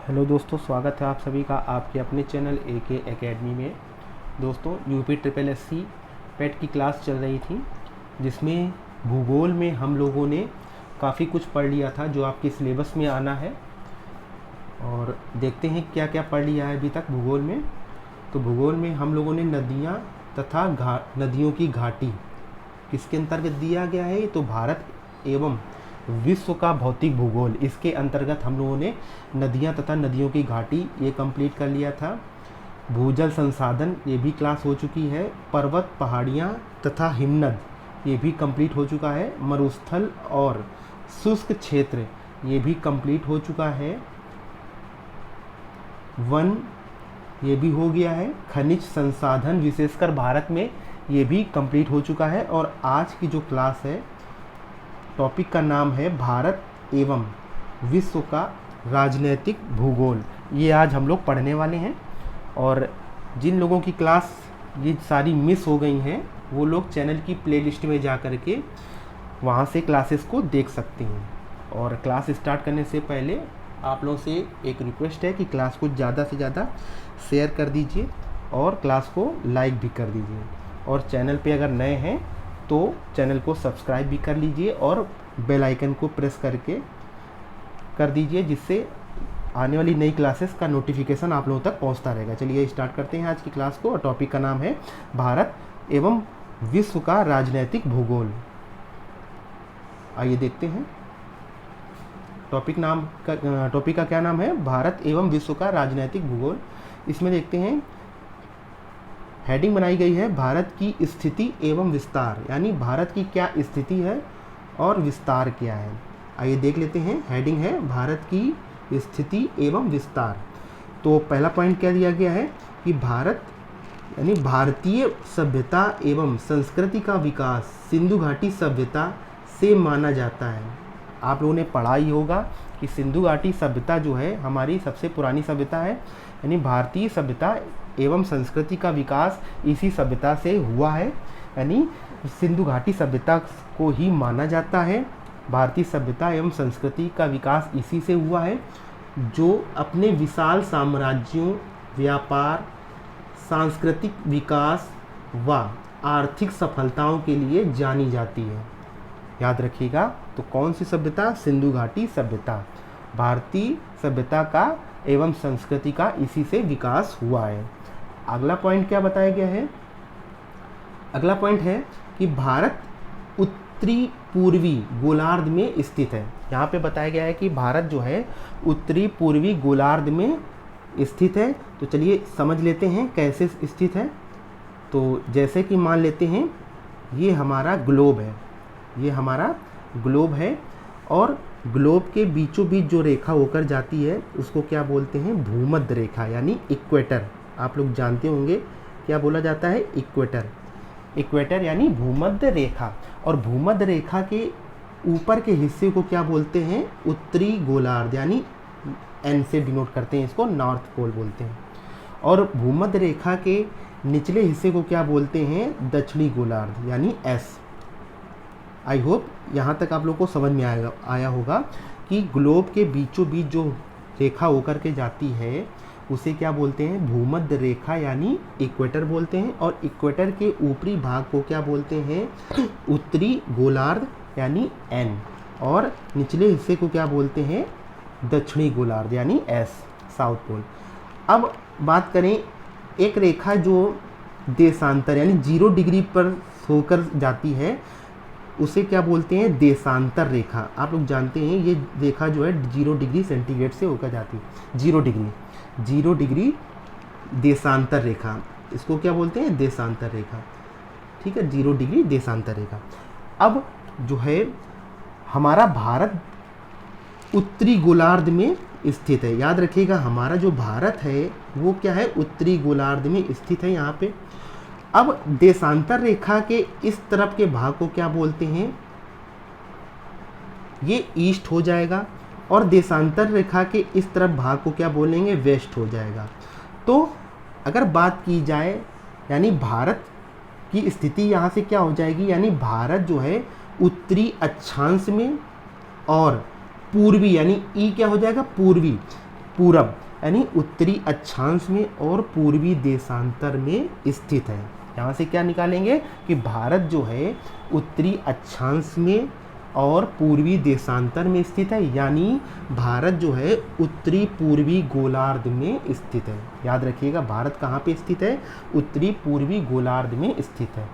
Hello दोस्तों, स्वागत है आप सभी का आपके अपने चैनल AK एकेडमी में। दोस्तों, यूपी ट्रिपल SC पेट की क्लास चल रही थी, जिसमें भूगोल में हम लोगों ने काफ़ी कुछ पढ़ लिया था जो आपके सिलेबस में आना है। और देखते हैं क्या क्या पढ़ लिया है अभी तक भूगोल में। तो भूगोल में हम लोगों ने नदियाँ तथा नदियों की घाटी किसके अंतर्गत दिया गया है, तो भारत एवं विश्व का भौतिक भूगोल, इसके अंतर्गत हम लोगों ने नदियाँ तथा नदियों की घाटी ये कंप्लीट कर लिया था। भूजल संसाधन ये भी क्लास हो चुकी है। पर्वत, पहाड़ियाँ तथा हिमनद ये भी कंप्लीट हो चुका है। मरुस्थल और शुष्क क्षेत्र ये भी कंप्लीट हो चुका है। वन ये भी हो गया है। खनिज संसाधन विशेषकर भारत में ये भी कंप्लीट हो चुका है। और आज की जो क्लास है, टॉपिक का नाम है भारत एवं विश्व का राजनीतिक भूगोल। ये आज हम लोग पढ़ने वाले हैं। और जिन लोगों की क्लास ये सारी मिस हो गई हैं, वो लोग चैनल की प्लेलिस्ट में जा कर के वहाँ से क्लासेस को देख सकते हैं। और क्लास स्टार्ट करने से पहले आप लोगों से एक रिक्वेस्ट है कि क्लास को ज़्यादा से ज़्यादा शेयर कर दीजिए और क्लास को लाइक भी कर दीजिए। और चैनल पे अगर नए हैं तो चैनल को सब्सक्राइब भी कर लीजिए और बेल आइकन को प्रेस करके कर दीजिए, जिससे आने वाली नई क्लासेस का नोटिफिकेशन आप लोगों तक पहुंचता रहेगा। चलिए स्टार्ट करते हैं आज की क्लास को। और टॉपिक का नाम है भारत एवं विश्व का राजनीतिक भूगोल। आइए देखते हैं टॉपिक का क्या नाम है, भारत एवं विश्व का राजनीतिक भूगोल। इसमें देखते हैं हेडिंग बनाई गई है भारत की स्थिति एवं विस्तार, यानी भारत की क्या स्थिति है और विस्तार क्या है। आइए देख लेते हैं। हेडिंग है भारत की स्थिति एवं विस्तार। तो पहला पॉइंट क्या दिया गया है कि भारत यानी भारतीय सभ्यता एवं संस्कृति का विकास सिंधु घाटी सभ्यता से माना जाता है। आप लोगों ने पढ़ा ही होगा कि सिंधु घाटी सभ्यता जो है हमारी सबसे पुरानी सभ्यता है, यानी भारतीय सभ्यता एवं संस्कृति का विकास इसी सभ्यता से हुआ है। यानी सिंधु घाटी सभ्यता को ही माना जाता है। भारतीय सभ्यता एवं संस्कृति का विकास इसी से हुआ है, जो अपने विशाल साम्राज्यों, व्यापार, सांस्कृतिक विकास व आर्थिक सफलताओं के लिए जानी जाती है। याद रखिएगा। तो कौन सी सभ्यता? सिंधु घाटी सभ्यता। भारतीय सभ्यता का एवं संस्कृति का इसी से विकास हुआ है। अगला पॉइंट क्या बताया गया है? अगला पॉइंट है कि भारत उत्तरी पूर्वी गोलार्ध में स्थित है। यहाँ पे बताया गया है कि भारत जो है उत्तरी पूर्वी गोलार्ध में स्थित है। तो चलिए समझ लेते हैं कैसे स्थित है। तो जैसे कि मान लेते हैं ये हमारा ग्लोब है, ये हमारा ग्लोब है। और ग्लोब के बीचों बीच जो रेखा होकर जाती है उसको क्या बोलते हैं? भूमध्य रेखा, यानी इक्वेटर। आप लोग जानते होंगे क्या बोला जाता है? इक्वेटर। इक्वेटर यानी भूमध्य रेखा। और भूमध्य रेखा के ऊपर के हिस्से को क्या बोलते हैं? उत्तरी गोलार्ध, यानी N से डिनोट करते हैं, इसको नॉर्थ पोल बोलते हैं। और भूमध्य रेखा के निचले हिस्से को क्या बोलते हैं? दक्षिणी गोलार्ध, यानी S। आई होप यहाँ तक आप लोग को समझ में आया होगा कि ग्लोब के बीचों बीच जो रेखा होकर के जाती है उसे क्या बोलते हैं? भूमध्य रेखा, यानी इक्वेटर बोलते हैं। और इक्वेटर के ऊपरी भाग को क्या बोलते हैं? उत्तरी गोलार्ध, यानी N। और निचले हिस्से को क्या बोलते हैं? दक्षिणी गोलार्ध, यानी S, साउथ पोल। अब बात करें एक रेखा जो देशांतर यानी 0 डिग्री पर होकर जाती है उसे क्या बोलते हैं? देशांतर रेखा। आप लोग जानते हैं ये रेखा जो है 0 डिग्री सेंटीग्रेड से होकर जाती है। 0 डिग्री देशांतर रेखा, इसको क्या बोलते हैं? देशांतर रेखा। ठीक है, 0 डिग्री देशांतर रेखा। अब जो है हमारा भारत उत्तरी गोलार्ध में स्थित है। याद रखिएगा, हमारा जो भारत है वो क्या है? उत्तरी गोलार्ध में स्थित है यहाँ पे। अब देशांतर रेखा के इस तरफ के भाग को क्या बोलते हैं? ये ईस्ट हो जाएगा। और देशांतर रेखा के इस तरफ भाग को क्या बोलेंगे? वेस्ट हो जाएगा। तो अगर बात की जाए यानी भारत की स्थिति यहाँ से क्या हो जाएगी? यानी भारत जो है उत्तरी अक्षांश में और पूर्वी, यानी ई क्या हो जाएगा? पूर्वी पूरब यानी उत्तरी अक्षांश में और पूर्वी देशांतर में स्थित है। यहाँ से क्या निकालेंगे कि भारत जो है उत्तरी अक्षांश में और पूर्वी देशांतर में स्थित है, यानी भारत जो है उत्तरी पूर्वी गोलार्ध में स्थित है। याद रखिएगा भारत कहाँ पे स्थित है, उत्तरी पूर्वी गोलार्ध में स्थित है।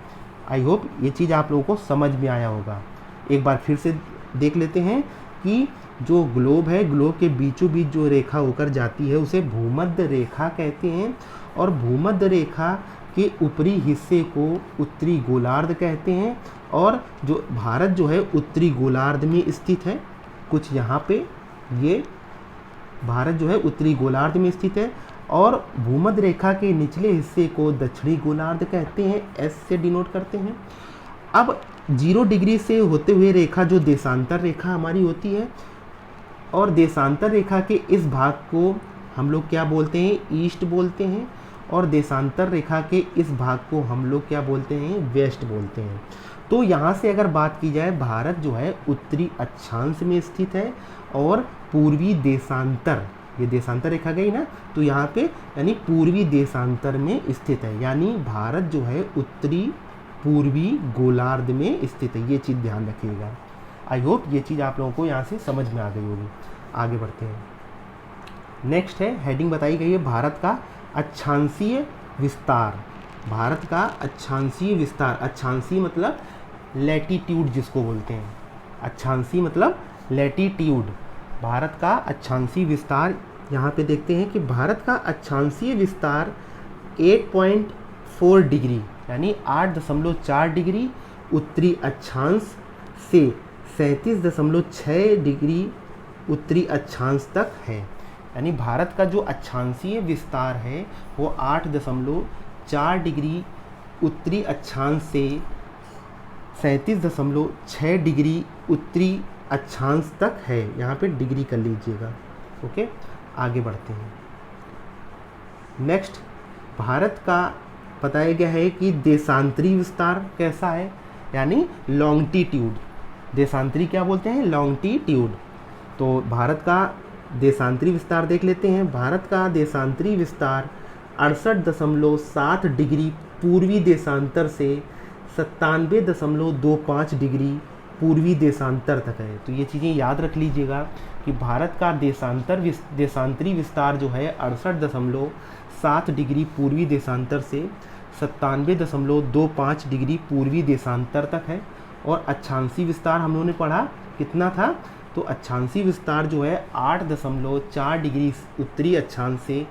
आई होप ये चीज़ आप लोगों को समझ में आया होगा। एक बार फिर से देख लेते हैं कि जो ग्लोब है, ग्लोब के बीचों बीच जो रेखा होकर जाती है उसे भूमध्य रेखा कहते हैं, और भूमध्य रेखा के ऊपरी हिस्से को उत्तरी गोलार्ध कहते हैं। और जो भारत जो है उत्तरी गोलार्ध में स्थित है, कुछ यहाँ पे ये भारत जो है उत्तरी गोलार्ध में स्थित है, और भूमध्य रेखा के निचले हिस्से को दक्षिणी गोलार्ध कहते हैं, एस से डिनोट करते हैं। अब 0 डिग्री से होते हुए रेखा जो देशांतर रेखा हमारी होती है, और देशांतर रेखा के इस भाग को हम लोग क्या बोलते हैं, ईस्ट बोलते हैं, और देशांतर रेखा के इस भाग को हम लोग क्या बोलते हैं, वेस्ट बोलते हैं। तो यहाँ से अगर बात की जाए, भारत जो है उत्तरी अक्षांश में स्थित है और पूर्वी देशांतर, ये देशांतर रेखा गई ना, तो यहाँ पे यानी पूर्वी देशांतर में स्थित है, यानी भारत जो है उत्तरी पूर्वी गोलार्ध में स्थित है। ये चीज़ ध्यान रखिएगा। आई होप ये चीज़ आप लोगों को यहाँ से समझ में आ गई होगी। आगे बढ़ते हैं। नेक्स्ट है, हेडिंग बताई गई है भारत का अक्षांशीय विस्तार। भारत का अक्षांशीय विस्तार, अक्षांशीय मतलब लैटीट्यूड जिसको बोलते हैं, अक्षांशीय मतलब लैटीट्यूड। भारत का अक्षांशीय विस्तार यहाँ पे देखते हैं कि भारत का अक्षांशीय विस्तार 8.4 डिग्री यानी 8.4 डिग्री उत्तरी अक्षांश से 37.6 डिग्री उत्तरी अक्षांश तक है। यानी भारत का जो अक्षांशीय विस्तार है वो 8.4 डिग्री उत्तरी अक्षांश से 37.6 डिग्री उत्तरी अक्षांश तक है। यहाँ पे डिग्री कर लीजिएगा। ओके, आगे बढ़ते हैं। नेक्स्ट, भारत का बताया गया है कि देशांतरी विस्तार कैसा है, यानी लॉन्गिट्यूड। देशांतरी क्या बोलते हैं, लॉन्गिट्यूड। तो भारत का देशांतरी विस्तार देख लेते हैं। भारत का देशांतरी विस्तार 68.7 डिग्री पूर्वी देशांतर से 97.25 डिग्री पूर्वी देशांतर तक है। तो ये चीज़ें याद रख लीजिएगा कि भारत का देशांतरी विस्तार जो है 68.7 डिग्री पूर्वी देशांतर से 97.25 डिग्री पूर्वी देशांतर तक है। और अक्षांशीय विस्तार हम लोगों ने पढ़ा कितना था, तो अक्षांशीय विस्तार जो है 8.4 डिग्री उत्तरी अक्षांश से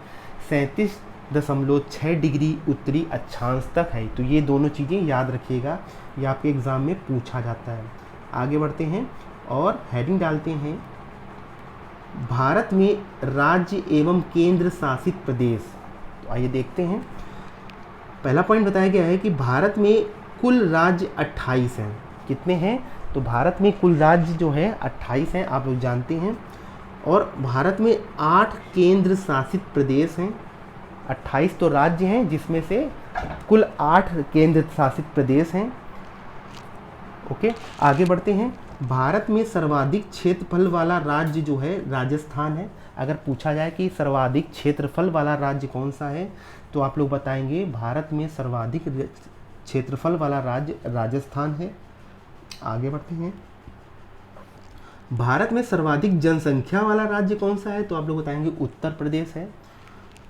37.6 डिग्री उत्तरी अक्षांश तक है। तो ये दोनों चीज़ें याद रखिएगा, ये आपके एग्ज़ाम में पूछा जाता है। आगे बढ़ते हैं और हेडिंग डालते हैं, भारत में राज्य एवं केंद्र शासित प्रदेश। तो आइए देखते हैं। पहला पॉइंट बताया गया है कि भारत में कुल राज्य 28 हैं। कितने हैं, तो भारत में कुल राज्य जो है 28 हैं, आप लोग जानते हैं। और भारत में 8 केंद्र शासित प्रदेश हैं। 28 तो राज्य हैं जिसमें से कुल 8 केंद्र शासित प्रदेश हैं। ओके, आगे बढ़ते हैं। भारत में सर्वाधिक क्षेत्रफल वाला राज्य जो है राजस्थान है। अगर पूछा जाए कि सर्वाधिक क्षेत्रफल वाला राज्य कौन सा है, तो आप लोग बताएंगे भारत में सर्वाधिक क्षेत्रफल वाला राज्य राजस्थान है। आगे बढ़ते हैं। भारत में सर्वाधिक जनसंख्या वाला राज्य कौन सा है, तो आप लोग बताएंगे उत्तर प्रदेश है।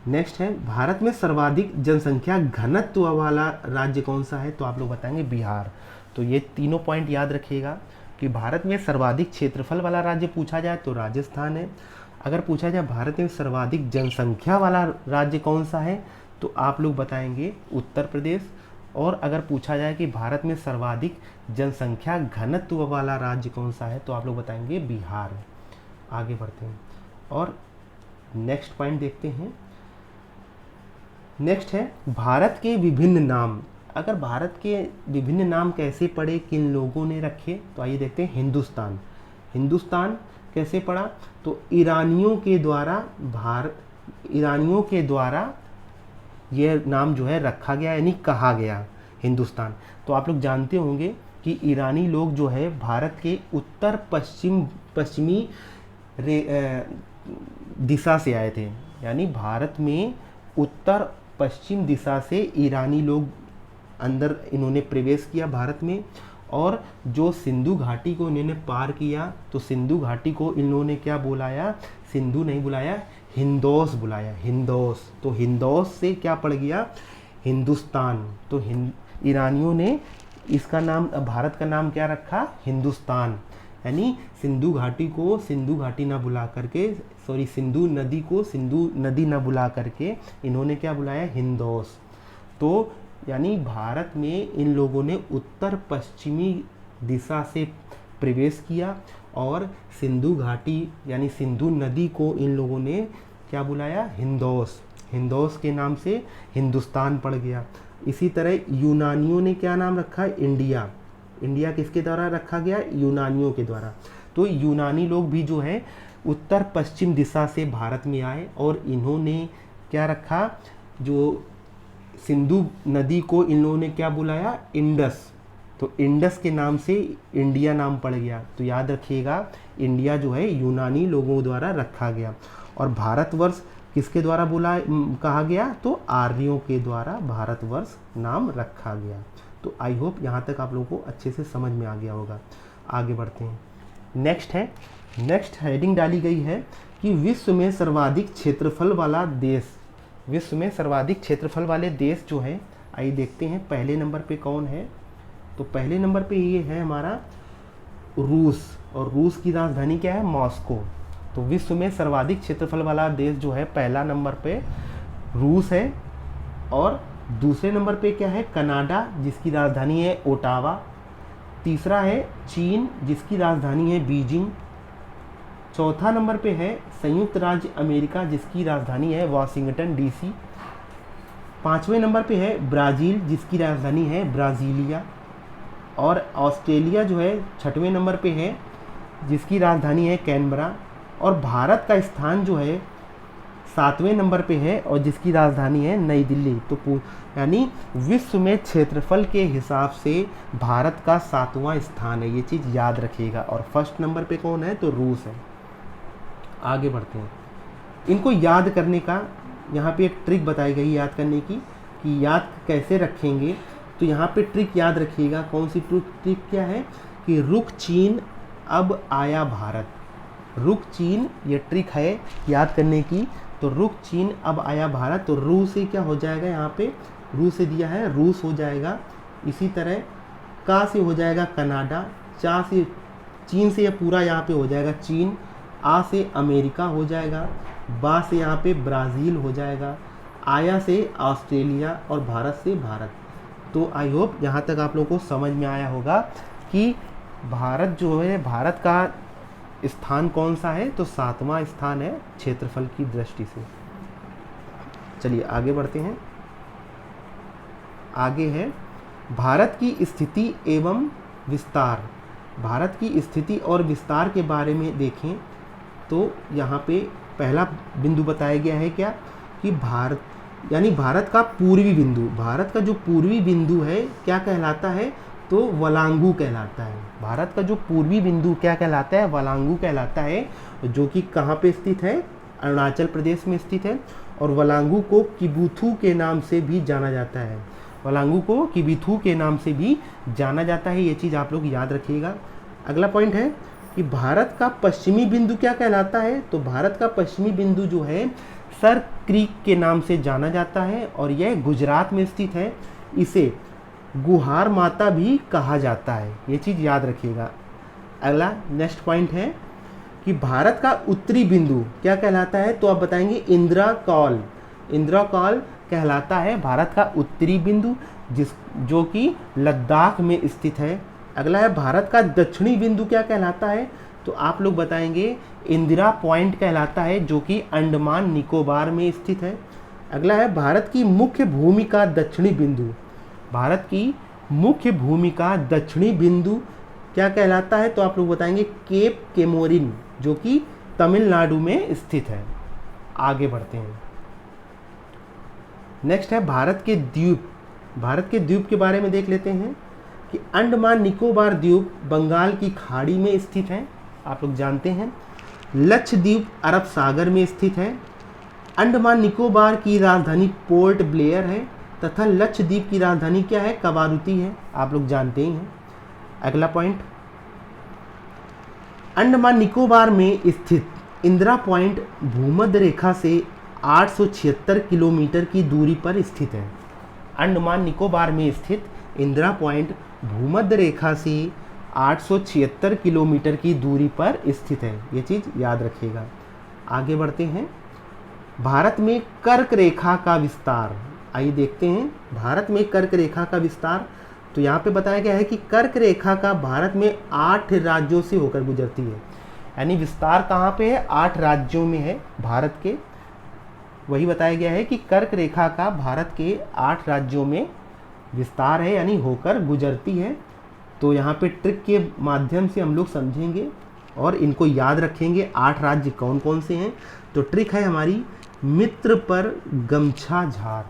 नेक्स्ट है, भारत में सर्वाधिक जनसंख्या घनत्व वाला राज्य कौन सा है, तो आप लोग बताएंगे बिहार। तो ये तीनों पॉइंट याद रखिएगा कि भारत में सर्वाधिक क्षेत्रफल वाला राज्य पूछा जाए तो राजस्थान है। अगर पूछा जाए भारत में सर्वाधिक जनसंख्या वाला राज्य कौन सा है, तो आप लोग बताएंगे उत्तर प्रदेश। और अगर पूछा जाए कि भारत में सर्वाधिक जनसंख्या घनत्व वाला राज्य कौन सा है, तो आप लोग बताएंगे बिहार। आगे बढ़ते हैं और नेक्स्ट पॉइंट देखते हैं। नेक्स्ट है, भारत के विभिन्न नाम। अगर भारत के विभिन्न नाम कैसे पढ़े, किन लोगों ने रखे, तो आइए देखते हैं। हिंदुस्तान, हिंदुस्तान कैसे पढ़ा, तो ईरानियों के द्वारा यह नाम जो है रखा गया, यानी कहा गया हिंदुस्तान। तो आप लोग जानते होंगे कि ईरानी लोग जो है भारत के उत्तर पश्चिमी दिशा से आए थे, यानी भारत में उत्तर पश्चिम दिशा से ईरानी लोग अंदर इन्होंने प्रवेश किया भारत में। और जो सिंधु घाटी को इन्होंने पार किया, तो सिंधु घाटी को इन्होंने क्या बुलाया, सिंधु नहीं बुलाया, हिंदौस बुलाया, हिंदौस। तो हिंदौस से क्या पड़ गया, हिंदुस्तान। तो ईरानियों ने इसका नाम, भारत का नाम क्या रखा, हिंदुस्तान। यानी सिंधु घाटी को सिंधु घाटी ना बुला करके, सॉरी, सिंधु नदी को सिंधु नदी ना बुला करके इन्होंने क्या बुलाया, हिंदौस। तो यानी भारत में इन लोगों ने उत्तर पश्चिमी दिशा से प्रवेश किया और सिंधु घाटी यानी सिंधु नदी को इन लोगों ने क्या बुलाया, हिंदौस। हिंदौस के नाम से हिंदुस्तान पड़ गया। इसी तरह यूनानियों ने क्या नाम रखा, इंडिया। इंडिया किसके द्वारा रखा गया, यूनानियों के द्वारा। तो यूनानी लोग भी जो है उत्तर पश्चिम दिशा से भारत में आए और इन्होंने क्या रखा, जो सिंधु नदी को इन लोगों ने क्या बुलाया, इंडस। तो इंडस के नाम से इंडिया नाम पड़ गया। तो याद रखिएगा, इंडिया जो है यूनानी लोगों द्वारा रखा गया। और भारतवर्ष किसके द्वारा कहा गया, तो आर्यों के द्वारा भारतवर्ष नाम रखा गया। तो आई होप यहाँ तक आप लोगों को अच्छे से समझ में आ गया होगा। आगे बढ़ते हैं। नेक्स्ट हेडिंग डाली गई है कि विश्व में सर्वाधिक क्षेत्रफल वाला देश। विश्व में सर्वाधिक क्षेत्रफल वाले देश जो है, आइए देखते हैं पहले नंबर पे कौन है। तो पहले नंबर पे ये है हमारा रूस, और रूस की राजधानी क्या है, मॉस्को। तो विश्व में सर्वाधिक क्षेत्रफल वाला देश जो है पहला नंबर पे रूस है। और दूसरे नंबर पे क्या है, कनाडा, जिसकी राजधानी है ओटावा। तीसरा है चीन, जिसकी राजधानी है बीजिंग। चौथा नंबर पे है संयुक्त राज्य अमेरिका, जिसकी राजधानी है वाशिंगटन डीसी। पाँचवें नंबर पे है ब्राज़ील, जिसकी राजधानी है ब्राज़ीलिया। और ऑस्ट्रेलिया जो है छठवें नंबर पे है, जिसकी राजधानी है कैनबरा। और भारत का स्थान जो है सातवें नंबर पे है और जिसकी राजधानी है नई दिल्ली। तो यानी विश्व में क्षेत्रफल के हिसाब से भारत का 7वां स्थान है, ये चीज़ याद रखिएगा। और फर्स्ट नंबर पे कौन है, तो रूस है। आगे बढ़ते हैं। इनको याद करने का यहाँ पे एक ट्रिक बताई गई याद करने की, कि याद कैसे रखेंगे। तो यहाँ पे ट्रिक याद रखिएगा। कौन सी ट्रिक क्या है, कि रुक चीन अब आया भारत। रुक चीन, ये ट्रिक है याद करने की। तो रुक चीन अब आया भारत। तो रू से क्या हो जाएगा, यहाँ पे रू से दिया है रूस हो जाएगा। इसी तरह का से हो जाएगा कनाडा। चा से चीन से यह पूरा यहाँ पे हो जाएगा चीन। आ से अमेरिका हो जाएगा। बा से यहाँ पे ब्राज़ील हो जाएगा। आया से ऑस्ट्रेलिया और भारत से भारत। तो आई होप यहाँ तक आप लोगों को समझ में आया होगा कि भारत जो है, भारत का स्थान कौन सा है, तो 7वां स्थान है क्षेत्रफल की दृष्टि से। चलिए आगे बढ़ते हैं। आगे है भारत की स्थिति एवं विस्तार। भारत की स्थिति और विस्तार के बारे में देखें तो यहाँ पे पहला बिंदु बताया गया है क्या, कि भारत यानी भारत का पूर्वी बिंदु। भारत का जो पूर्वी बिंदु है क्या कहलाता है, तो वलांगू कहलाता है। भारत का जो पूर्वी बिंदु क्या कहलाता है, वलांगू कहलाता है, जो कि कहाँ पे स्थित है, अरुणाचल प्रदेश में स्थित है। और वलांगू को किबुथु के नाम से भी जाना जाता है। वलांगू को किबुथु के नाम से भी जाना जाता है, ये चीज़ आप लोग याद रखिएगा। अगला पॉइंट है कि भारत का पश्चिमी बिंदु क्या कहलाता है, तो भारत का पश्चिमी बिंदु जो है सर क्रीक के नाम से जाना जाता है और यह गुजरात में स्थित है। इसे गुहार माता भी कहा जाता है, ये चीज़ याद रखिएगा। अगला नेक्स्ट पॉइंट है कि भारत का उत्तरी बिंदु क्या कहलाता है, तो आप बताएंगे इंदिरा कौल। इंदिरा कौल कहलाता है भारत का उत्तरी बिंदु, जो कि लद्दाख में स्थित है। अगला है भारत का दक्षिणी बिंदु क्या कहलाता है, तो आप लोग बताएंगे इंदिरा पॉइंट कहलाता है, जो कि अंडमान निकोबार में स्थित है। अगला है भारत की मुख्य भूमि का दक्षिणी बिंदु। भारत की मुख्य भूमि का दक्षिणी बिंदु क्या कहलाता है, तो आप लोग बताएंगे केप केमोरिन, जो कि तमिलनाडु में स्थित है। आगे बढ़ते हैं। नेक्स्ट है भारत के द्वीप। भारत के द्वीप के बारे में देख लेते हैं कि अंडमान निकोबार द्वीप बंगाल की खाड़ी में स्थित है, आप लोग जानते हैं। लक्षद्वीप अरब सागर में स्थित है। अंडमान निकोबार की राजधानी पोर्ट ब्लेयर है तथा लक्षद्वीप की राजधानी क्या है, कवारत्ती है, आप लोग जानते ही हैं। अगला पॉइंट, अंडमान निकोबार में स्थित इंदिरा पॉइंट भूमध्य रेखा से 876 किलोमीटर की दूरी पर स्थित है। अंडमान निकोबार में स्थित इंदिरा पॉइंट भूमध्य रेखा से 876 किलोमीटर की दूरी पर स्थित है, ये चीज़ याद रखिएगा। आगे बढ़ते हैं, भारत में कर्क रेखा का विस्तार, आइए देखते हैं भारत में कर्क रेखा का विस्तार। तो यहाँ पे बताया गया है कि कर्क रेखा का भारत में 8 राज्यों से होकर गुजरती है, यानी विस्तार कहाँ पे है, 8 राज्यों में है भारत के। वही बताया गया है कि कर्क रेखा का भारत के 8 राज्यों में विस्तार है, यानी होकर गुजरती है। तो यहाँ पे ट्रिक के माध्यम से हम लोग समझेंगे और इनको याद रखेंगे 8 राज्य कौन कौन से हैं। तो ट्रिक है हमारी मित्र पर गमछा झार,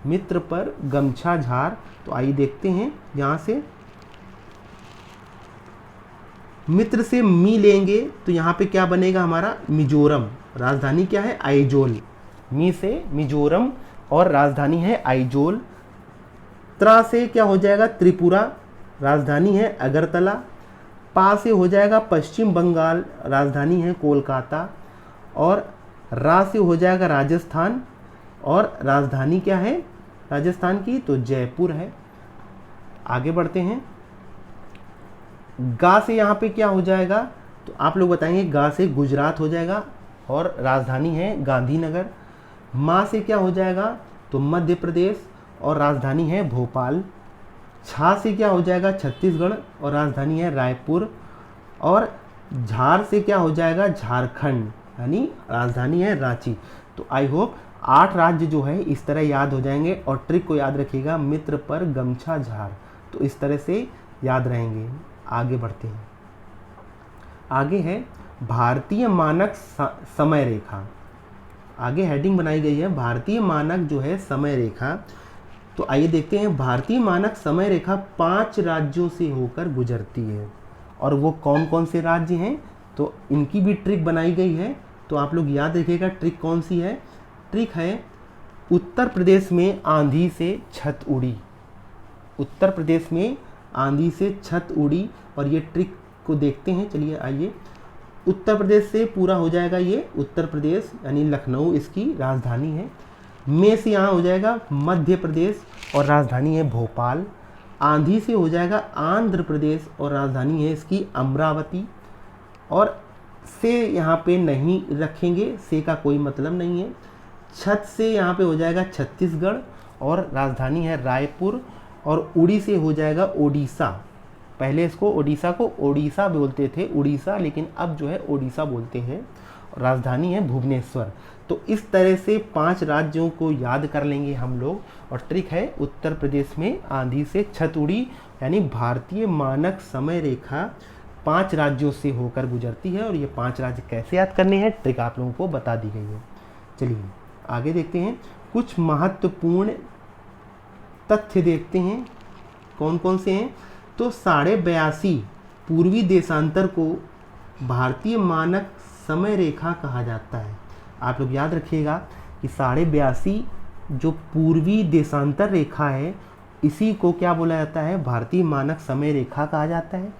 मित्र पर गमछा झार। तो आइए देखते हैं, यहाँ से मित्र से मी लेंगे तो यहाँ पे क्या बनेगा हमारा, मिजोरम, राजधानी क्या है, आइजोल। मी से मिजोरम और राजधानी है आइजोल। त्रा से क्या हो जाएगा, त्रिपुरा, राजधानी है अगरतला। पा से हो जाएगा पश्चिम बंगाल, राजधानी है कोलकाता। और रा से हो जाएगा राजस्थान और राजधानी क्या है राजस्थान की, तो जयपुर है। आगे बढ़ते हैं, गा से यहाँ पे क्या हो जाएगा, तो आप लोग बताएंगे गा से गुजरात हो जाएगा और राजधानी है गांधीनगर। माँ से क्या हो जाएगा, तो मध्य प्रदेश और राजधानी है भोपाल। छा से क्या हो जाएगा, छत्तीसगढ़ और राजधानी है रायपुर। और झार से क्या हो जाएगा, झारखंड, यानी राजधानी है रांची। तो आई होप 8 राज्य जो है इस तरह याद हो जाएंगे। और ट्रिक को याद रखिएगा, मित्र पर गमछा झार, तो इस तरह से याद रहेंगे। आगे बढ़ते हैं, आगे है भारतीय मानक समय रेखा। आगे हेडिंग बनाई गई है भारतीय मानक जो है समय रेखा। तो आइए देखते हैं, भारतीय मानक समय रेखा 5 राज्यों से होकर गुजरती है। और वो कौन कौन से राज्य हैं, तो इनकी भी ट्रिक बनाई गई है। तो आप लोग याद रखिएगा ट्रिक कौन सी है, ट्रिक है उत्तर प्रदेश में आंधी से छत उड़ी, उत्तर प्रदेश में आंधी से छत उड़ी। और ये ट्रिक को देखते हैं, चलिए आइए। उत्तर प्रदेश से पूरा हो जाएगा ये उत्तर प्रदेश, यानी लखनऊ इसकी राजधानी है। में से यहाँ हो जाएगा मध्य प्रदेश और राजधानी है भोपाल। आंधी से हो जाएगा आंध्र प्रदेश और राजधानी है इसकी अमरावती। और से यहाँ पे नहीं रखेंगे, से का कोई मतलब नहीं है। छत से यहाँ पे हो जाएगा छत्तीसगढ़ और राजधानी है रायपुर। और उड़ी से हो जाएगा ओडिशा, पहले इसको ओडिशा को ओडिशा बोलते थे, उड़ीसा, लेकिन अब जो है ओडिशा बोलते हैं। राजधानी है भुवनेश्वर। तो इस तरह से 5 राज्यों को याद कर लेंगे हम लोग। और ट्रिक है उत्तर प्रदेश में आंधी से छत उड़ी, यानी भारतीय मानक समय रेखा 5 राज्यों से होकर गुजरती है। और ये 5 राज्य कैसे याद करने हैं, ट्रिक आप लोगों को बता दी गई है। चलिए आगे देखते हैं, कुछ महत्वपूर्ण तथ्य देखते हैं कौन कौन से हैं। तो 82.5 पूर्वी देशांतर को भारतीय मानक समय रेखा कहा जाता है। आप लोग याद रखिएगा कि 82.5 जो पूर्वी देशांतर रेखा है, इसी को क्या बोला जाता है, भारतीय मानक समय रेखा कहा जाता है,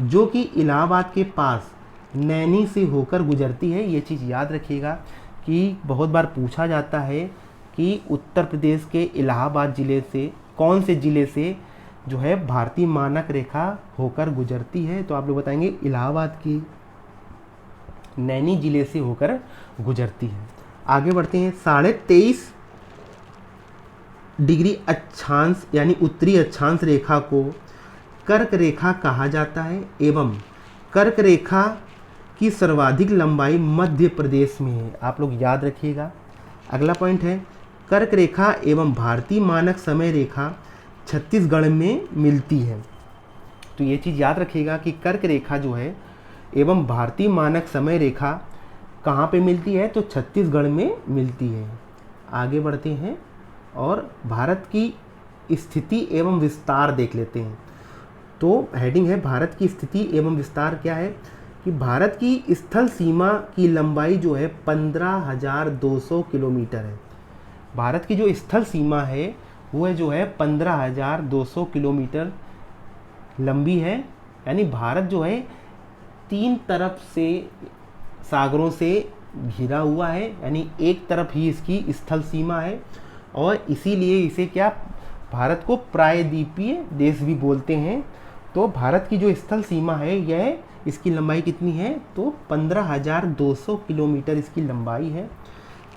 जो कि इलाहाबाद के पास नैनी से होकर गुजरती है। ये चीज़ याद रखिएगा कि बहुत बार पूछा जाता है कि उत्तर प्रदेश के इलाहाबाद ज़िले से कौन से ज़िले से जो है भारतीय मानक रेखा होकर गुजरती है। तो आप लोग बताएंगे इलाहाबाद की नैनी ज़िले से होकर गुजरती है। आगे बढ़ते हैं, 23.5 डिग्री अक्षांश यानी उत्तरी अक्षांश रेखा को कर्क रेखा कहा जाता है। एवं कर्क रेखा की सर्वाधिक लंबाई मध्य प्रदेश में है। आप लोग याद रखिएगा। अगला पॉइंट है, कर्क रेखा एवं भारतीय मानक समय रेखा छत्तीसगढ़ में मिलती है। तो ये चीज़ याद रखिएगा कि कर्क रेखा जो है एवं भारतीय मानक समय रेखा कहाँ पे मिलती है, तो छत्तीसगढ़ में मिलती है। आगे बढ़ते हैं और भारत की स्थिति एवं विस्तार देख लेते हैं। तो हेडिंग है भारत की स्थिति एवं विस्तार क्या है। कि भारत की स्थल सीमा की लंबाई जो है 15,200 किलोमीटर है। भारत की जो स्थल सीमा है वो है जो है 15,200 किलोमीटर लंबी है। यानी भारत जो है 3 तरफ से सागरों से घिरा हुआ है, यानी एक तरफ ही इसकी स्थल सीमा है, और इसीलिए इसे क्या, भारत को प्रायद्वीपीय देश भी बोलते हैं। तो भारत की जो स्थल सीमा है यह, इसकी लंबाई कितनी है, तो 15,200 किलोमीटर इसकी लंबाई है।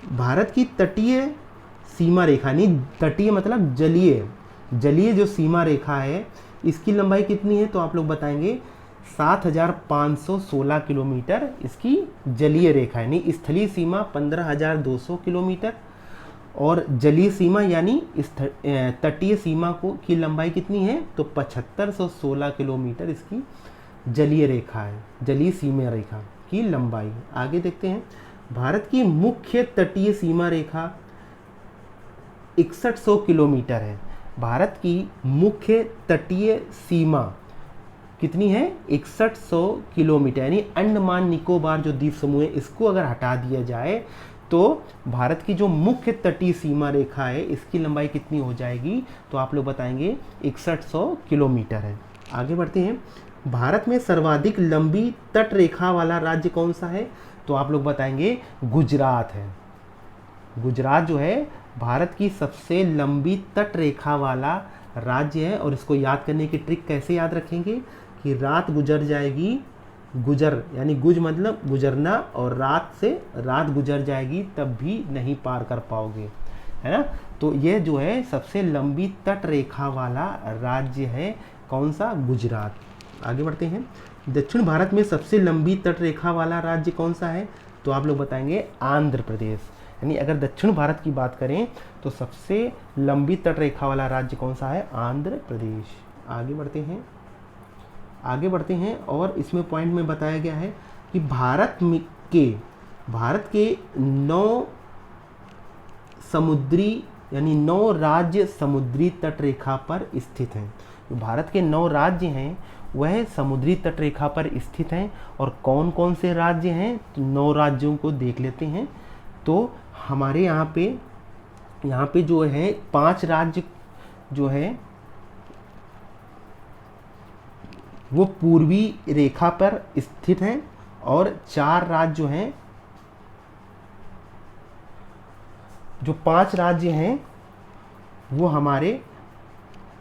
भारत की तटीय सीमा रेखा, नहीं तटीय मतलब जलीय जो सीमा रेखा है इसकी लंबाई कितनी है, तो आप लोग बताएंगे 7,516 किलोमीटर इसकी जलीय रेखा है। यानी स्थलीय सीमा 15,200 किलोमीटर और जलीय सीमा यानी तटीय सीमा की लंबाई कितनी है, तो 7,516 किलोमीटर इसकी जलीय रेखा है, जलीय सीमा रेखा की लंबाई। आगे देखते हैं, भारत की मुख्य तटीय सीमा रेखा 6100 किलोमीटर है। भारत की मुख्य तटीय सीमा कितनी है, 6100 किलोमीटर। यानी अंडमान निकोबार जो द्वीप समूह है इसको अगर हटा दिया जाए तो भारत की जो मुख्य तटीय सीमा रेखा है इसकी लंबाई कितनी हो जाएगी, तो आप लोग बताएंगे 6100 किलोमीटर है। आगे बढ़ते हैं, भारत में सर्वाधिक लंबी तट रेखा वाला राज्य कौन सा है, तो आप लोग बताएंगे गुजरात है। गुजरात जो है भारत की सबसे लंबी तट रेखा वाला राज्य है। और इसको याद करने की ट्रिक कैसे याद रखेंगे कि रात गुजर जाएगी, गुजर यानी गुज मतलब गुजरना, और रात से रात गुजर जाएगी तब भी नहीं पार कर पाओगे, है ना। तो ये जो है सबसे लंबी तट रेखा वाला राज्य है, कौन सा, गुजरात। आगे बढ़ते हैं, दक्षिण भारत में सबसे लंबी तट रेखा वाला राज्य कौन सा है, तो आप लोग बताएंगे आंध्र प्रदेश। यानी अगर दक्षिण भारत की बात करें तो सबसे लंबी तट रेखा वाला राज्य कौन सा है, आंध्र प्रदेश। आगे बढ़ते हैं और इसमें पॉइंट में बताया गया है कि भारत के 9 समुद्री यानी 9 राज्य समुद्री तट रेखा पर स्थित हैं। तो भारत के 9 राज्य हैं वह समुद्री तट रेखा पर स्थित हैं। और कौन कौन से राज्य हैं, तो 9 राज्यों को देख लेते हैं। तो हमारे यहाँ पे जो है 5 राज्य जो है वो पूर्वी रेखा पर स्थित हैं, और 4 राज्य जो हैं, जो 5 राज्य हैं वो हमारे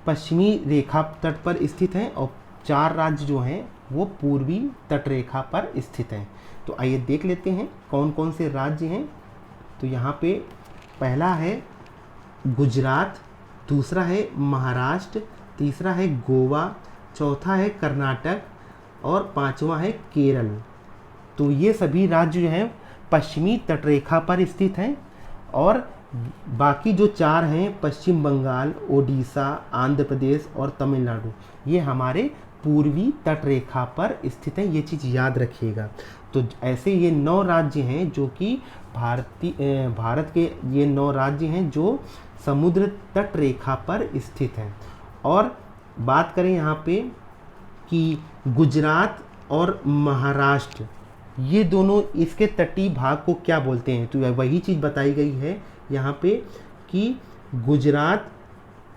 पश्चिमी रेखा तट पर स्थित हैं, और 4 राज्य जो हैं वो पूर्वी तट रेखा पर स्थित हैं। तो आइए देख लेते हैं कौन कौन से राज्य हैं। तो यहाँ पे पहला है गुजरात, दूसरा है महाराष्ट्र, तीसरा है गोवा, चौथा है कर्नाटक और 5वां है केरल। तो ये सभी राज्य जो हैं पश्चिमी तटरेखा पर स्थित हैं, और बाकी जो 4 हैं पश्चिम बंगाल, ओडिशा, आंध्र प्रदेश और तमिलनाडु, ये हमारे पूर्वी तटरेखा पर स्थित हैं। ये चीज़ याद रखिएगा। तो ऐसे ये 9 राज्य हैं जो कि भारत के ये 9 राज्य हैं जो समुद्र तट रेखा पर स्थित हैं। और बात करें यहाँ पे कि गुजरात और महाराष्ट्र ये दोनों इसके तटीय भाग को क्या बोलते हैं, तो वही चीज़ बताई गई है यहाँ पे कि गुजरात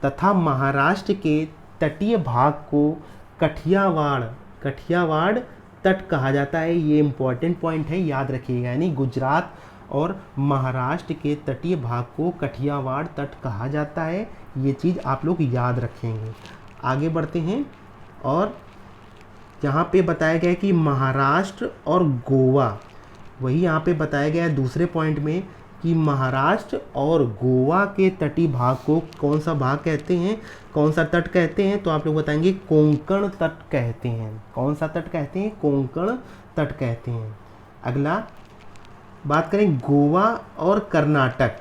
तथा महाराष्ट्र के तटीय भाग को कठियावाड़ तट कहा जाता है। ये इम्पॉर्टेंट पॉइंट है, याद रखिएगा। यानी गुजरात और महाराष्ट्र के तटीय भाग को कठियावाड़ तट कहा जाता है। ये चीज़ आप लोग याद रखेंगे। आगे बढ़ते हैं और यहाँ पे बताया गया है कि महाराष्ट्र और गोवा, वही यहाँ पे बताया गया है दूसरे पॉइंट में कि महाराष्ट्र और गोवा के तटीय भाग को कौन सा भाग कहते हैं, कौन सा तट कहते हैं, तो आप लोग बताएंगे कोंकण तट कहते हैं। कौन सा तट कहते हैं, कोंकण तट कहते हैं। अगला बात करें गोवा और कर्नाटक।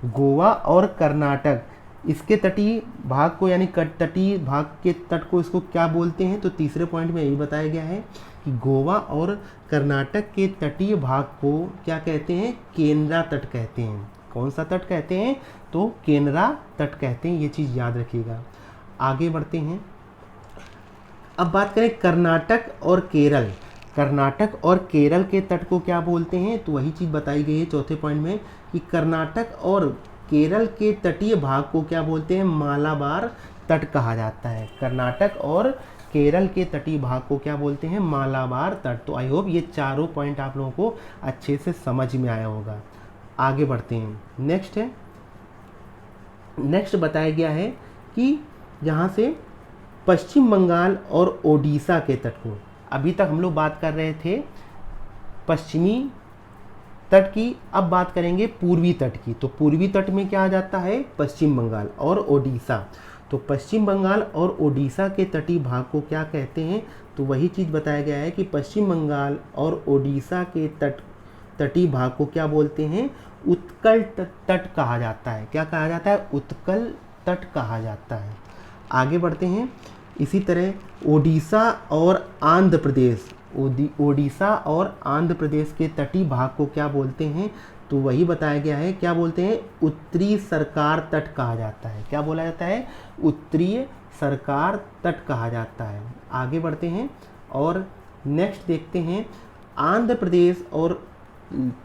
गोवा और कर्नाटक इसके तटीय भाग को यानी तटीय भाग के तट को इसको क्या बोलते हैं, तो तीसरे पॉइंट में यही बताया गया है कि गोवा और कर्नाटक के तटीय भाग को क्या कहते हैं, केनरा तट कहते हैं। कौन सा तट कहते हैं, तो केनरा तट कहते हैं। ये चीज़ याद रखिएगा। आगे बढ़ते हैं। अब बात करें कर्नाटक और केरल। कर्नाटक और केरल के तट को क्या बोलते हैं, तो वही चीज़ बताई गई है चौथे पॉइंट में कि कर्नाटक और केरल के तटीय भाग को क्या बोलते हैं, मालाबार तट कहा जाता है। कर्नाटक और केरल के तटीय भाग को क्या बोलते हैं, मालाबार तट। तो आई होप ये चारों पॉइंट आप लोगों को अच्छे से समझ में आया होगा। आगे बढ़ते हैं। नेक्स्ट बताया गया है कि यहाँ से पश्चिम बंगाल और ओडिशा के तट को, अभी तक हम लोग बात कर रहे थे पश्चिमी तट की, अब बात करेंगे पूर्वी तट की। तो पूर्वी तट में क्या आ जाता है, पश्चिम बंगाल और ओडिशा। तो पश्चिम बंगाल और ओडिशा के तटीय भाग को क्या कहते हैं, तो वही चीज़ बताया गया है कि पश्चिम बंगाल और ओडिशा के तटीय भाग को क्या बोलते हैं, उत्कल तट कहा जाता है। क्या कहा जाता है, उत्कल तट कहा जाता है। आगे बढ़ते हैं। इसी तरह ओडिशा और आंध्र प्रदेश, ओडिशा और आंध्र प्रदेश के तटीय भाग को क्या बोलते हैं, तो वही बताया गया है, क्या बोलते हैं, उत्तरी सरकार तट कहा जाता है। क्या बोला जाता है, उत्तरीय सरकार तट कहा जाता है। आगे बढ़ते हैं और नेक्स्ट देखते हैं, आंध्र प्रदेश और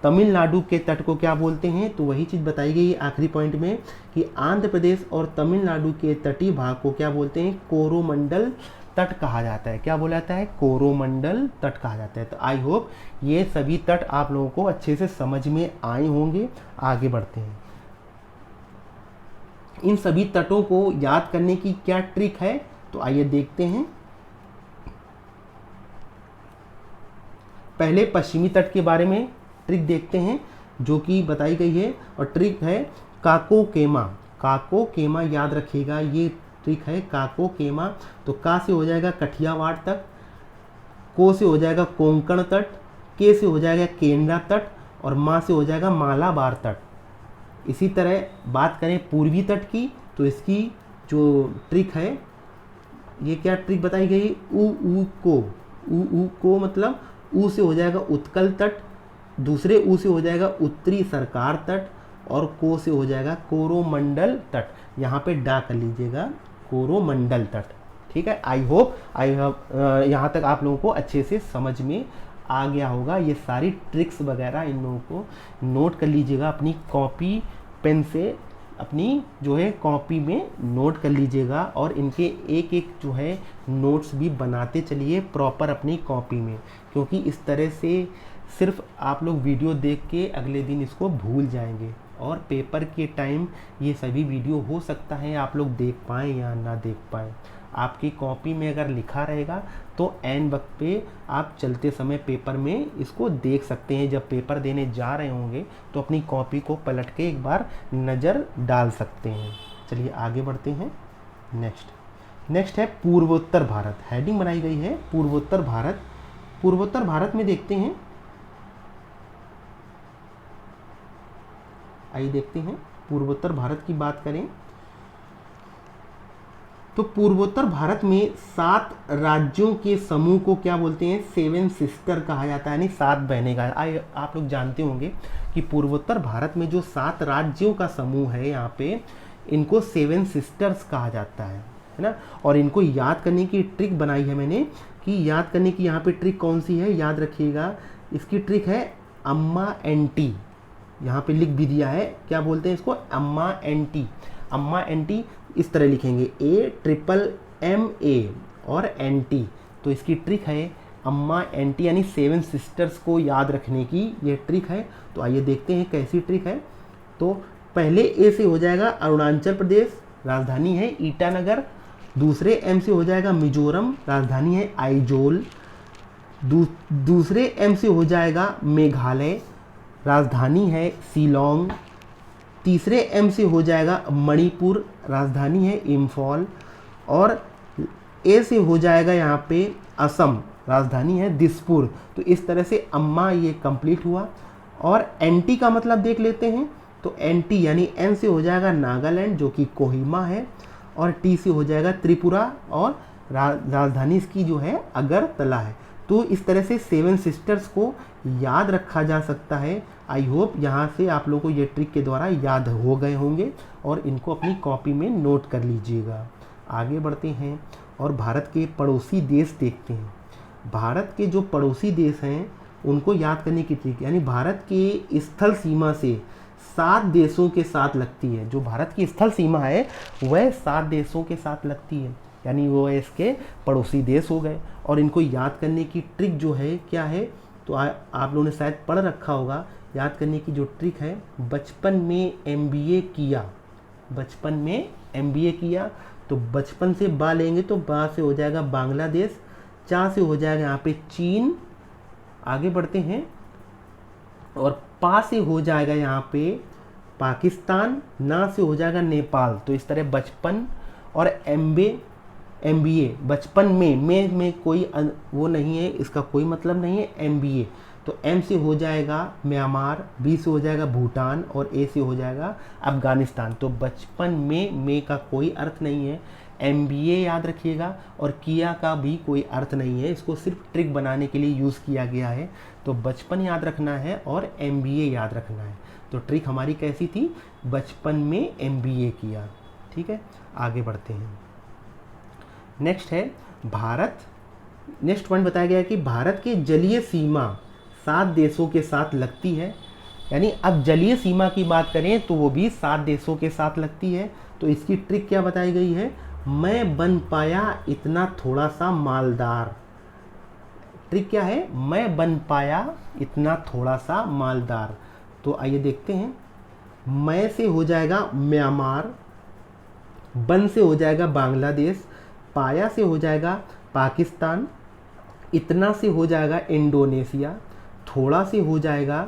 तमिलनाडु के तट को क्या बोलते हैं, तो वही चीज़ बताई गई है आखिरी पॉइंट में कि आंध्र प्रदेश और तमिलनाडु के तटीय भाग को क्या बोलते हैं, कोरोमंडल तट कहा जाता है। क्या बोला जाता है, कोरोमंडल तट कहा जाता है। तो आई होप ये सभी तट आप लोगों को अच्छे से समझ में आए होंगे। आगे बढ़ते हैं। इन सभी तटों को याद करने की क्या ट्रिक है, तो आइए देखते हैं। पहले पश्चिमी तट के बारे में ट्रिक देखते हैं जो कि बताई गई है, और ट्रिक है काको केमा। काको केमा याद रखिएगा, ये ट्रिक है काको केमा। तो का से हो जाएगा कठियावाड़ तट, को से हो जाएगा कोंकण तट, के से हो जाएगा केंद्रा तट, और मा से हो जाएगा मालाबार तट। इसी तरह बात करें पूर्वी तट की, तो इसकी जो ट्रिक है, ये क्या ट्रिक बताई गई, ऊ को मतलब ऊ से हो जाएगा उत्कल तट, दूसरे ऊ से हो जाएगा उत्तरी सरकार तट, और को से हो जाएगा कोरोमंडल तट। यहाँ पे डा कर लीजिएगा, कोरोमंडल तट। ठीक है। आई होप यहाँ तक आप लोगों को अच्छे से समझ में आ गया होगा। ये सारी ट्रिक्स वगैरह इन लोगों को नोट कर लीजिएगा अपनी कॉपी पेन से, अपनी जो है कॉपी में नोट कर लीजिएगा, और इनके एक एक जो है नोट्स भी बनाते चलिए प्रॉपर अपनी कॉपी में, क्योंकि इस तरह से सिर्फ आप लोग वीडियो देख के अगले दिन इसको भूल जाएंगे, और पेपर के टाइम ये सभी वीडियो हो सकता है आप लोग देख पाएँ या ना देख पाएँ। आपकी कॉपी में अगर लिखा रहेगा तो एन वक्त पे आप चलते समय पेपर में इसको देख सकते हैं। जब पेपर देने जा रहे होंगे तो अपनी कॉपी को पलट के एक बार नज़र डाल सकते हैं। चलिए आगे बढ़ते हैं। नेक्स्ट है पूर्वोत्तर भारत। हेडिंग बनाई गई है पूर्वोत्तर भारत। पूर्वोत्तर भारत में देखते हैं, आइए देखते हैं पूर्वोत्तर भारत की बात करें तो पूर्वोत्तर भारत में 7 राज्यों के समूह को क्या बोलते हैं, 7 सिस्टर कहा जाता है, यानी 7 बहनें का। आप लोग जानते होंगे कि पूर्वोत्तर भारत में जो 7 राज्यों का समूह है, यहाँ पे इनको 7 सिस्टर्स कहा जाता है ना। और इनको याद करने की ट्रिक बनाई है मैंने, कि याद करने की यहाँ पे ट्रिक कौन सी है, याद रखिएगा। इसकी ट्रिक है अम्मा एंटी। यहाँ पे लिख भी दिया है, क्या बोलते हैं इसको, अम्मा एंटी। अम्मा एंटी इस तरह लिखेंगे, AMMA और एंटी। तो इसकी ट्रिक है अम्मा एंटी, यानी 7 सिस्टर्स को याद रखने की ये ट्रिक है। तो आइए देखते हैं कैसी ट्रिक है। तो पहले ए से हो जाएगा अरुणाचल प्रदेश, राजधानी है ईटानगर। दूसरे एम से हो जाएगा मिजोरम, राजधानी है आइजोल। दूसरे एम से हो जाएगा मेघालय, राजधानी है शिलोंग। तीसरे एम से हो जाएगा मणिपुर, राजधानी है इम्फॉल। और ए से हो जाएगा यहाँ पे असम, राजधानी है दिसपुर। तो इस तरह से अम्मा ये कंप्लीट हुआ। और एनटी का मतलब देख लेते हैं। तो एनटी यानी एन से हो जाएगा नागालैंड, जो कि कोहिमा है। और टी से हो जाएगा त्रिपुरा, और राजधानी इसकी जो है अगरतला है। तो इस तरह से 7 सिस्टर्स को याद रखा जा सकता है। आई होप यहाँ से आप लोगों को ये ट्रिक के द्वारा याद हो गए होंगे, और इनको अपनी कॉपी में नोट कर लीजिएगा। आगे बढ़ते हैं और भारत के पड़ोसी देश देखते हैं। भारत के जो पड़ोसी देश हैं उनको याद करने की ट्रिक, यानी भारत के स्थल सीमा से 7 देशों के साथ लगती है। जो भारत की स्थल सीमा है वह 7 देशों के साथ लगती है, यानी वो इसके पड़ोसी देश हो गए। और इनको याद करने की ट्रिक जो है क्या है, तो आप लोगों ने शायद पढ़ रखा होगा। याद करने की जो ट्रिक है, बचपन में MBA किया, बचपन में MBA किया, तो बचपन से बा लेंगे तो बा से हो जाएगा बांग्लादेश, चा से हो जाएगा यहाँ पे चीन, आगे बढ़ते हैं, और पा से हो जाएगा यहाँ पे पाकिस्तान, ना से हो जाएगा नेपाल। तो इस तरह बचपन और MBA बचपन में कोई वो नहीं है, इसका कोई मतलब नहीं है MBA। तो M से हो जाएगा म्यांमार, B से हो जाएगा भूटान और A से हो जाएगा अफगानिस्तान। तो बचपन में का कोई अर्थ नहीं है, MBA याद रखिएगा, और किया का भी कोई अर्थ नहीं है, इसको सिर्फ ट्रिक बनाने के लिए यूज़ किया गया है। तो बचपन याद रखना है और MBA याद रखना है। तो ट्रिक हमारी कैसी थी, बचपन में MBA किया। ठीक है, आगे बढ़ते हैं। नेक्स्ट है भारत, नेक्स्ट पॉइंट बताया गया है कि भारत की जलीय सीमा 7 देशों के साथ लगती है, यानी अब जलीय सीमा की बात करें तो वो भी 7 देशों के साथ लगती है। तो इसकी ट्रिक क्या बताई गई है, मैं बन पाया इतना थोड़ा सा मालदार। ट्रिक क्या है, मैं बन पाया इतना थोड़ा सा मालदार। तो आइए देखते हैं, मैं से हो जाएगा म्यांमार, बन से हो जाएगा बांग्लादेश, पाया से हो जाएगा पाकिस्तान, इतना से हो जाएगा इंडोनेशिया, थोड़ा से हो जाएगा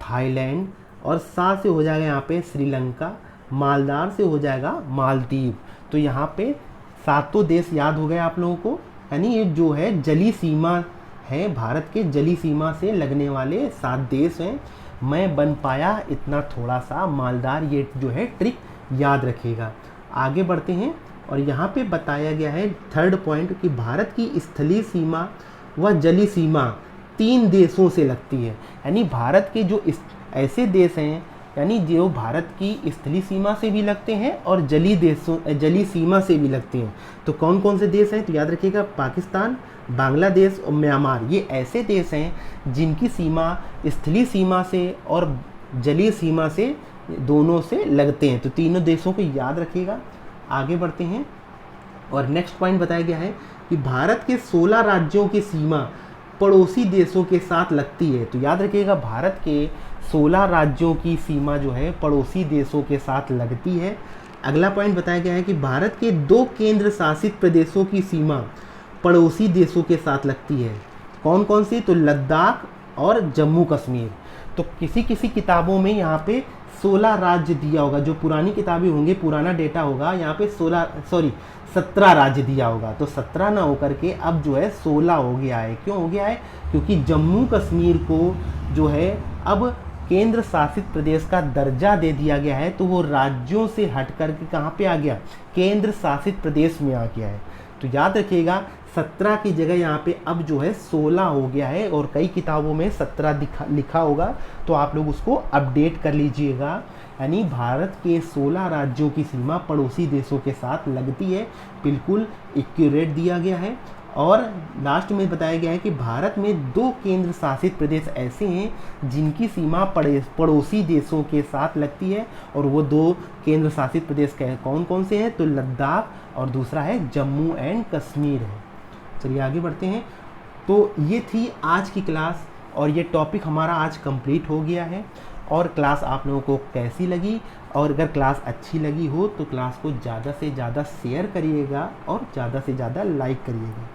थाईलैंड, और सा से हो जाएगा यहाँ पे श्रीलंका, मालदार से हो जाएगा मालदीव। तो यहाँ पे 7 देश याद हो गए आप लोगों को, यानी ये जो है जली सीमा है, भारत के जली सीमा से लगने वाले 7 देश हैं। मैं बन पाया इतना थोड़ा सा मालदार, ये जो है ट्रिक याद रखिएगा। आगे बढ़ते हैं, और यहाँ पे बताया गया है थर्ड पॉइंट कि भारत की स्थलीय सीमा व जली सीमा 3 देशों से लगती है, यानी भारत के जो ऐसे देश हैं, यानी जो भारत की स्थलीय सीमा से भी लगते हैं और जली सीमा से भी लगते हैं। तो कौन कौन से देश हैं, तो याद रखिएगा पाकिस्तान, बांग्लादेश और म्यांमार, ये ऐसे देश हैं जिनकी सीमा स्थलीय सीमा से और जलीय सीमा से दोनों से लगते हैं। तो तीनों देशों को याद रखिएगा। आगे बढ़ते हैं, और नेक्स्ट पॉइंट बताया गया है कि भारत के 16 राज्यों की सीमा पड़ोसी देशों के साथ लगती है। तो याद रखिएगा, भारत के 16 राज्यों की सीमा जो है पड़ोसी देशों के साथ लगती है। अगला पॉइंट बताया गया है कि भारत के 2 केंद्र शासित प्रदेशों की सीमा पड़ोसी देशों के साथ लगती है। कौन कौन सी, तो लद्दाख और जम्मू कश्मीर। तो किसी किसी किताबों में यहाँ पे 16 राज्य दिया होगा, जो पुरानी किताबें होंगे, पुराना डेटा होगा, यहाँ पे 17 राज्य दिया होगा। तो 17 ना होकर के अब जो है 16 हो गया है। क्यों हो गया है, क्योंकि जम्मू कश्मीर को जो है अब केंद्र शासित प्रदेश का दर्जा दे दिया गया है। तो वो राज्यों से हट करके कहाँ पे आ गया, केंद्र शासित प्रदेश में आ गया है। तो याद रखिएगा 17 की जगह यहाँ पे अब जो है 16 हो गया है, और कई किताबों में 17 लिखा होगा, तो आप लोग उसको अपडेट कर लीजिएगा। यानी भारत के 16 राज्यों की सीमा पड़ोसी देशों के साथ लगती है, बिल्कुल एक्यूरेट दिया गया है। और लास्ट में बताया गया है कि भारत में 2 केंद्र शासित प्रदेश ऐसे हैं जिनकी सीमा पड़ोसी देशों के साथ लगती है, और वो 2 केंद्र शासित प्रदेश कौन कौन से हैं, तो लद्दाख और दूसरा है जम्मू एंड कश्मीर है। चलिए आगे बढ़ते हैं। तो ये थी आज की क्लास, और ये टॉपिक हमारा आज कंप्लीट हो गया है। और क्लास आप लोगों को कैसी लगी, और अगर क्लास अच्छी लगी हो तो क्लास को ज़्यादा से ज़्यादा शेयर करिएगा और ज़्यादा से ज़्यादा लाइक करिएगा।